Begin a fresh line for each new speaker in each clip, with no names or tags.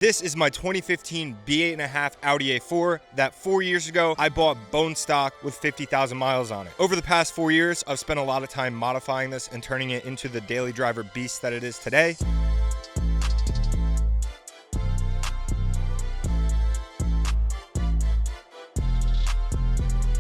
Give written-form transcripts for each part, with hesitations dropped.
This is my 2015 B8.5 Audi A4 that 4 years ago I bought bone stock with 50,000 miles on it. Over the past 4 years, I've spent a lot of time modifying this and turning it into the daily driver beast that it is today.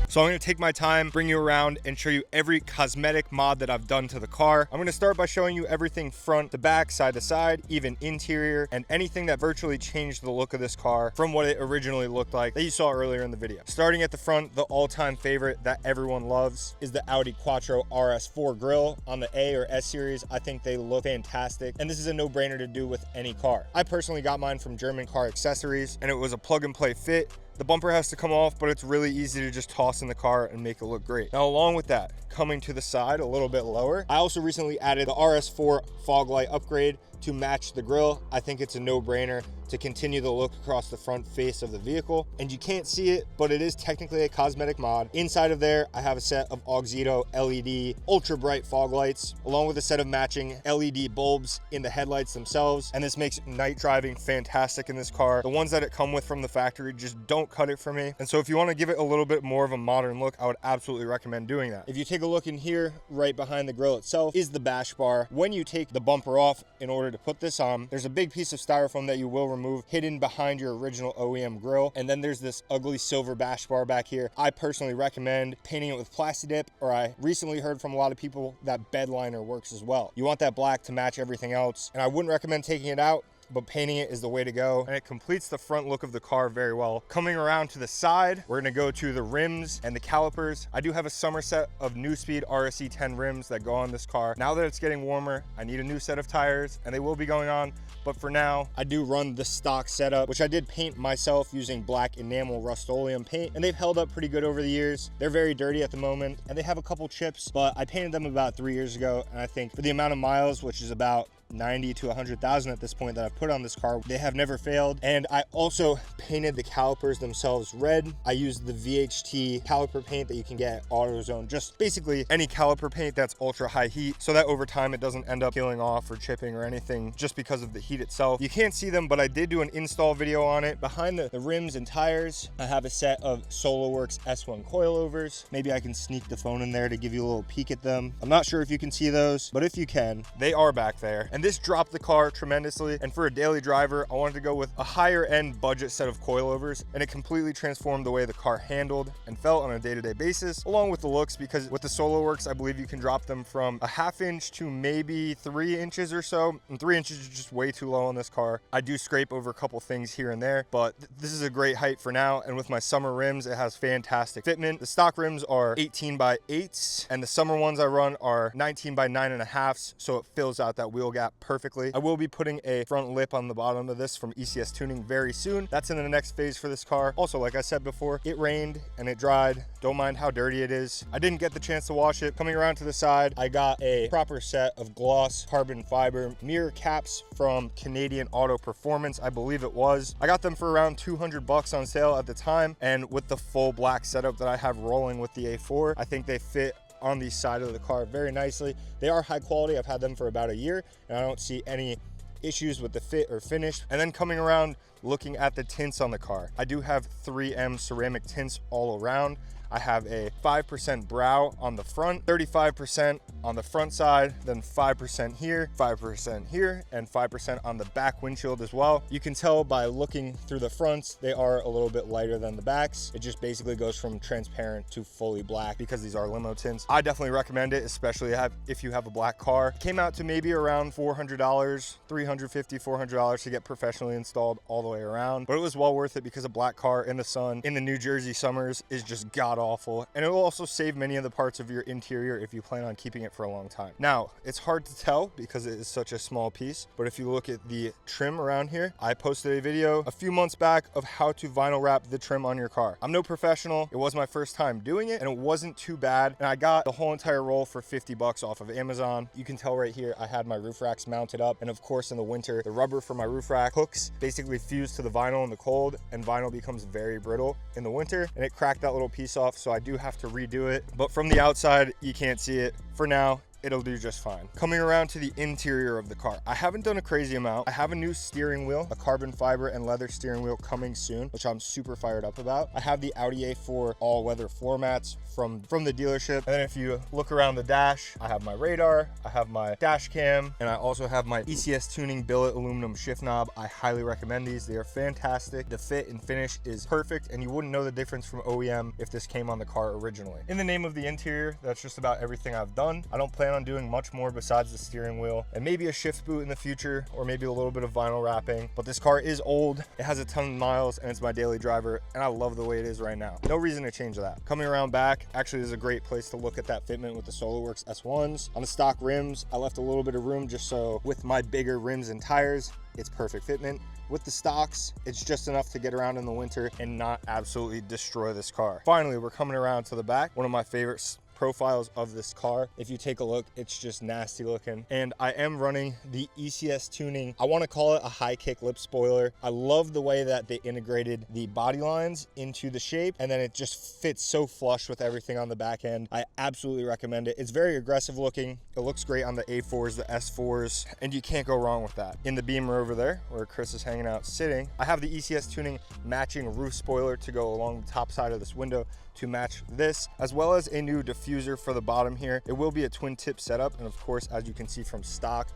So I'm going to take my time, bring you around, and show you every cosmetic mod that I've done to the car. I'm going to start by showing you everything front to back, side to side, even interior, and anything that virtually changed the look of this car from what it originally looked like that you saw earlier in the video. Starting at the front, the all-time favorite that everyone loves is the Audi Quattro RS4 grille on the A or S series. I think they look fantastic, and this is a no-brainer to do with any car. I personally got mine from German Car Accessories, and it was a plug-and-play fit. The bumper has to come off, but it's really easy to just toss in the car and make it look great. Now, along with that, coming to the side a little bit lower, I also recently added the RS4 fog light upgrade to match the grille. I think it's a no-brainer to continue the look across the front face of the vehicle. And you can't see it, but it is technically a cosmetic mod. Inside of there, I have a set of Auxito LED ultra bright fog lights, along with a set of matching LED bulbs in the headlights themselves. And this makes night driving fantastic in this car. The ones that it come with from the factory just don't cut it for me. And so if you want to give it a little bit more of a modern look, I would absolutely recommend doing that. If you take a look in here, right behind the grille itself is the bash bar. When you take the bumper off in order to put this on, there's a big piece of styrofoam that you will remove hidden behind your original OEM grille. And then there's this ugly silver bash bar back here. I personally recommend painting it with Plastidip, or I recently heard from a lot of people that bed liner works as well. You want that black to match everything else, and I wouldn't recommend taking it out, but painting it is the way to go, and it completes the front look of the car very well. Coming around to the side, we're gonna go to the rims and the calipers. I do have a summer set of New Speed RSE 10 rims that go on this car. Now that it's getting warmer, I need a new set of tires, and they will be going on, but for now, I do run the stock setup, which I did paint myself using black enamel Rust-Oleum paint, and they've held up pretty good over the years. They're very dirty at the moment, and they have a couple chips, but I painted them about 3 years ago, and I think for the amount of miles, which is about 90 to 100,000 at this point that I've put on this car, they have never failed. And I also painted the calipers themselves red. I used the VHT caliper paint that you can get at AutoZone, just basically any caliper paint that's ultra high heat, so that over time it doesn't end up peeling off or chipping or anything just because of the heat itself. You can't see them, but I did do an install video on it. Behind the rims and tires, I have a set of SoloWorks S1 coilovers. Maybe I can sneak the phone in there to give you a little peek at them. I'm not sure if you can see those, but if you can, they are back there. And this dropped the car tremendously, and for a daily driver, I wanted to go with a higher end budget set of coilovers, and it completely transformed the way the car handled and felt on a day-to-day basis, along with the looks, because with the SoloWorks, I believe you can drop them from a ½ inch to maybe 3 inches or so, and 3 inches is just way too low on this car. I do scrape over a couple things here and there, but this is a great height for now, and with my summer rims, it has fantastic fitment. The stock rims are 18 by 8s, and the summer ones I run are 19 by 9.5s, so it fills out that wheel gap perfectly. I will be putting a front lip on the bottom of this from ECS Tuning very soon. That's in the next phase for this car. Also, like I said before, it rained and it dried. Don't mind how dirty it is. I didn't get the chance to wash it. Coming around to the side, I got a proper set of gloss carbon fiber mirror caps from Canadian Auto Performance, I believe it was. I got them for around 200 bucks on sale at the time, and with the full black setup that I have rolling with the A4, I think they fit on the side of the car very nicely. They are high quality. I've had them for about a year, and I don't see any issues with the fit or finish. And then coming around, looking at the tints on the car, I do have 3M ceramic tints all around. I have a 5% brow on the front, 35% on the front side, then 5% here, 5% here, and 5% on the back windshield as well. You can tell by looking through the fronts, they are a little bit lighter than the backs. It just basically goes from transparent to fully black because these are limo tints. I definitely recommend it, especially if you have a black car. It came out to maybe around $400, $350, $400 to get professionally installed all the way around, but it was well worth it because a black car in the sun in the New Jersey summers is just god awful, and it will also save many of the parts of your interior if you plan on keeping it for a long time. Now, it's hard to tell because it is such a small piece, but if you look at the trim around here, I posted a video a few months back of how to vinyl wrap the trim on your car. I'm no professional. It was my first time doing it, and it wasn't too bad, and I got the whole entire roll for 50 bucks off of Amazon. You can tell right here I had my roof racks mounted up, and of course in the winter the rubber for my roof rack hooks basically fuse to the vinyl in the cold, and vinyl becomes very brittle in the winter, and it cracked that little piece off, so I do have to redo it. But from the outside, you can't see it. For now, it'll do just fine. Coming around to the interior of the car, I haven't done a crazy amount. I have a new steering wheel, a carbon fiber and leather steering wheel coming soon, which I'm super fired up about. I have the Audi A4 all-weather floor mats from the dealership. And then if you look around the dash, I have my radar, I have my dash cam, and I also have my ECS Tuning billet aluminum shift knob. I highly recommend these. They are fantastic. The fit and finish is perfect, and you wouldn't know the difference from OEM if this came on the car originally. In the name of the interior, that's just about everything I've done. I don't plan on doing much more besides the steering wheel and maybe a shift boot in the future, or maybe a little bit of vinyl wrapping. But this car is old, it has a ton of miles, and it's my daily driver, and I love the way it is right now. No reason to change that. Coming around back, actually is a great place to look at that fitment with the SolarWorks S1s. On the stock rims, I left a little bit of room just so with my bigger rims and tires, it's perfect fitment. With the stocks, it's just enough to get around in the winter and not absolutely destroy this car. Finally, we're coming around to the back. One of my favorites profiles of this car. If you take a look, it's just nasty looking. And I am running the ECS Tuning. I want to call it a high kick lip spoiler. I love the way that they integrated the body lines into the shape, and then it just fits so flush with everything on the back end. I absolutely recommend it. It's very aggressive looking. It looks great on the A4s, the S4s, and you can't go wrong with that. In the Beamer over there, where Chris is hanging out sitting, I have the ECS Tuning matching roof spoiler to go along the top side of this window to match this, as well as a new diffuser for the bottom here. It will be a twin tip setup, and of course, as you can see from stock,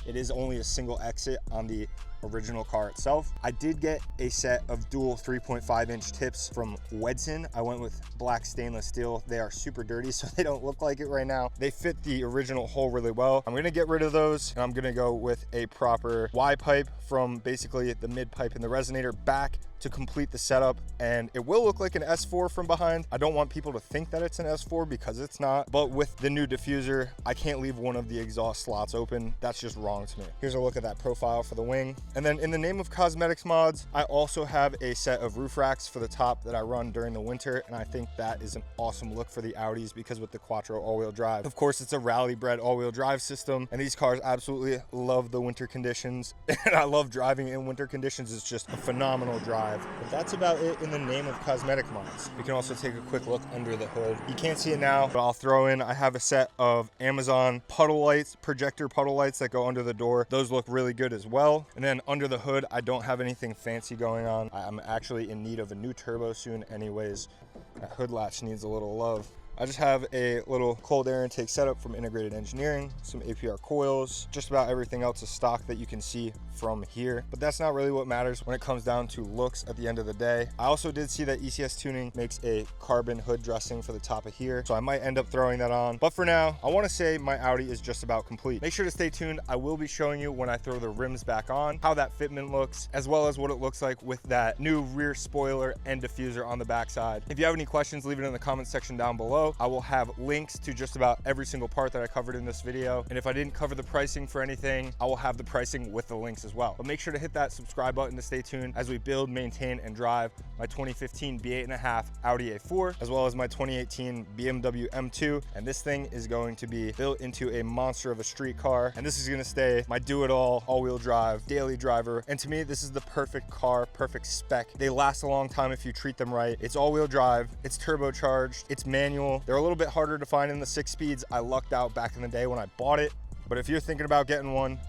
it is only a single exit on the original car itself. I did get a set of dual 3.5-inch tips from Wedson. I went with black stainless steel. They are super dirty, so they don't look like it right now. They fit the original hole really well. I'm gonna get rid of those, and I'm gonna go with a proper Y pipe from basically the mid pipe and the resonator back to complete the setup, and it will look like an S4 from behind. I don't want people to think that it's an S4 because it's not, but with the new diffuser, I can't leave one of the exhaust slots open. That's just wrong to me. Here's a look at that profile for the wing. And then in the name of cosmetics mods, I also have a set of roof racks for the top that I run during the winter, and I think that is an awesome look for the Audis because with the Quattro all-wheel drive. Of course, it's a rally-bred all-wheel drive system, and these cars absolutely love the winter conditions, and I love driving in winter conditions. It's just a phenomenal drive. But that's about it in the name of cosmetic mods. We can also take a quick look under the hood. You can't see it now, but I'll throw in, I have a set of Amazon puddle lights, projector puddle lights that go under the door. Those look really good as well. And then under the hood, I don't have anything fancy going on. I'm actually in need of a new turbo soon anyways. That hood latch needs a little love. I just have a little cold air intake setup from Integrated Engineering, some APR coils, just about everything else is stock that you can see from here. But that's not really what matters when it comes down to looks at the end of the day. I also did see that ECS Tuning makes a carbon hood dressing for the top of here, so I might end up throwing that on. But for now, I want to say my Audi is just about complete. Make sure to stay tuned. I will be showing you when I throw the rims back on, how that fitment looks, as well as what it looks like with that new rear spoiler and diffuser on the backside. If you have any questions, leave it in the comment section down below. I will have links to just about every single part that I covered in this video. And if I didn't cover the pricing for anything, I will have the pricing with the links as well. But make sure to hit that subscribe button to stay tuned as we build, maintain, and drive my 2015 B8.5 Audi A4, as well as my 2018 BMW M2. And this thing is going to be built into a monster of a street car. And this is gonna stay my do-it-all, all-wheel drive, daily driver. And to me, this is the perfect car, perfect spec. They last a long time if you treat them right. It's all-wheel drive, it's turbocharged, it's manual. They're a little bit harder to find in the 6 speeds. I lucked out back in the day when I bought it, but if you're thinking about getting one,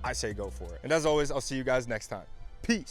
I say go for it. And as always, I'll see you guys next time. Peace.